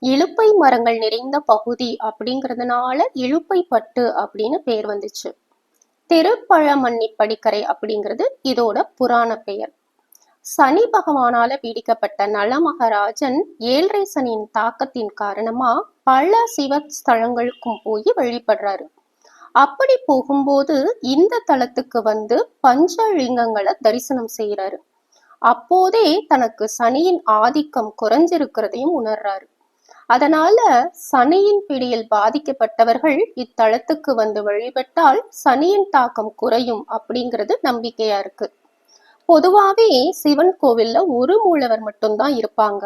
இலுப்பை மரங்கள் நிறைந்த பகுதி அப்படிங்கிறதுனால இலுப்பைப்பட்டு அப்படின்னு பேர் வந்துச்சு. திருப்பழமன்னி படிக்கரை அப்படிங்கிறது இதோட புராண பெயர். சனி பகவானால பீடிக்கப்பட்ட நலமகராஜன் ஏழரை சனியின் தாக்கத்தின் காரணமா பல சிவ ஸ்தலங்களுக்கும் போய் வழிபடுறாரு. அப்படி போகும்போது இந்த தலத்துக்கு வந்து பஞ்சலிங்கங்களை தரிசனம் செய்யறாரு. அப்போதே தனக்கு சனியின் ஆதிக்கம் குறைஞ்சிருக்கிறதையும் உணர்றாரு. அதனால சனியின் பிடியில் பாதிக்கப்பட்டவர்கள் இத்தலத்துக்கு வந்து வழிபட்டால் சனியின் தாக்கம் குறையும் அப்படிங்கிறது நம்பிக்கையா இருக்கு. பொதுவாவே சிவன் கோவில்ல ஒரு மூலவர் மட்டும்தான் இருப்பாங்க.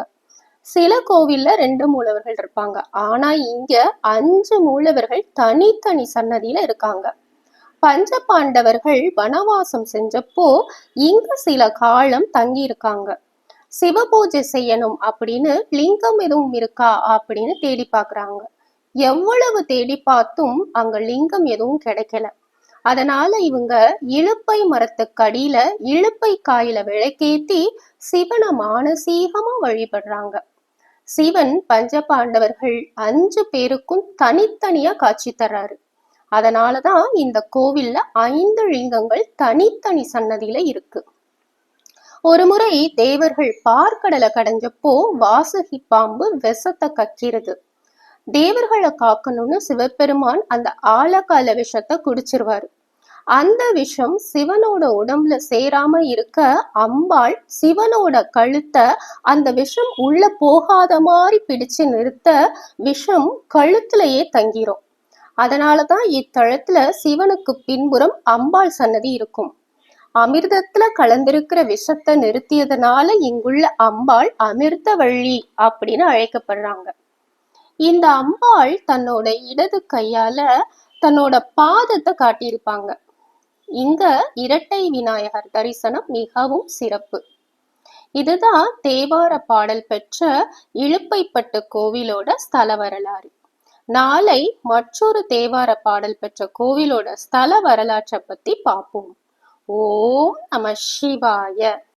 சில கோவில்ல 2 மூலவர்கள் இருப்பாங்க. ஆனா இங்க 5 மூலவர்கள் தனித்தனி சன்னதியில இருக்காங்க. பஞ்ச பாண்டவர்கள் வனவாசம் செஞ்சப்போ இங்க சில காலம் தங்கி இருக்காங்க. சிவபூஜை செய்யணும் அப்படின்னு லிங்கம் எதுவும் இருக்கா அப்படின்னு தேடி பாக்குறாங்க. எவ்வளவு தேடி பார்த்தும் அங்க லிங்கம் எதுவும் கிடைக்கல. அதனால இவங்க இலுப்பை மரத்துக்கடியில இலுப்பை காயில விளக்கேத்தி சிவனை மானசீகமா வழிபடுறாங்க. சிவன் பஞ்ச பாண்டவர்கள் 5 பேருக்கும் தனித்தனியா காட்சி தர்றாரு. அதனாலதான் இந்த கோவில்ல 5 லிங்கங்கள் தனித்தனி சன்னதியில இருக்கு. ஒரு முறை தேவர்கள் பார்க்கடலை கடைஞ்சப்போ வாசுகி பாம்பு விஷத்தை கக்கிறது. தேவர்களை காக்கணும்னு சிவபெருமான் அந்த ஆழகால விஷத்தை குடிச்சிருவாரு. அந்த விஷம் சிவனோட உடம்புல சேராம இருக்க அம்பாள் சிவனோட கழுத்தை அந்த விஷம் உள்ள போகாத மாதிரி பிடிச்சு நிறுத்த விஷம் கழுத்துலயே தங்கிரும். அதனாலதான் இத்தலத்துல சிவனுக்கு பின்புறம் அம்பாள் சன்னதி இருக்கும். அமிர்தத்துல கலந்திருக்கிற விஷத்தை நிறுத்தியதுனால இங்குள்ள அம்பாள் அமிர்தவள்ளி அப்படின்னு அழைக்கப்படுறாங்க. இந்த அம்பாள் தன்னோட இடது கையால தன்னோட பாதத்தை காட்டியிருப்பாங்க. இங்க இரட்டை விநாயகர் தரிசனம் மிகவும் சிறப்பு. இதுதான் தேவார பாடல் பெற்ற இலுப்பைப்பட்டு கோவிலோட ஸ்தல வரலாறு. நாளை மற்றொரு தேவார பாடல் பெற்ற கோவிலோட ஸ்தல வரலாற்றை பத்தி பார்ப்போம். ஓம் நம சிவாய.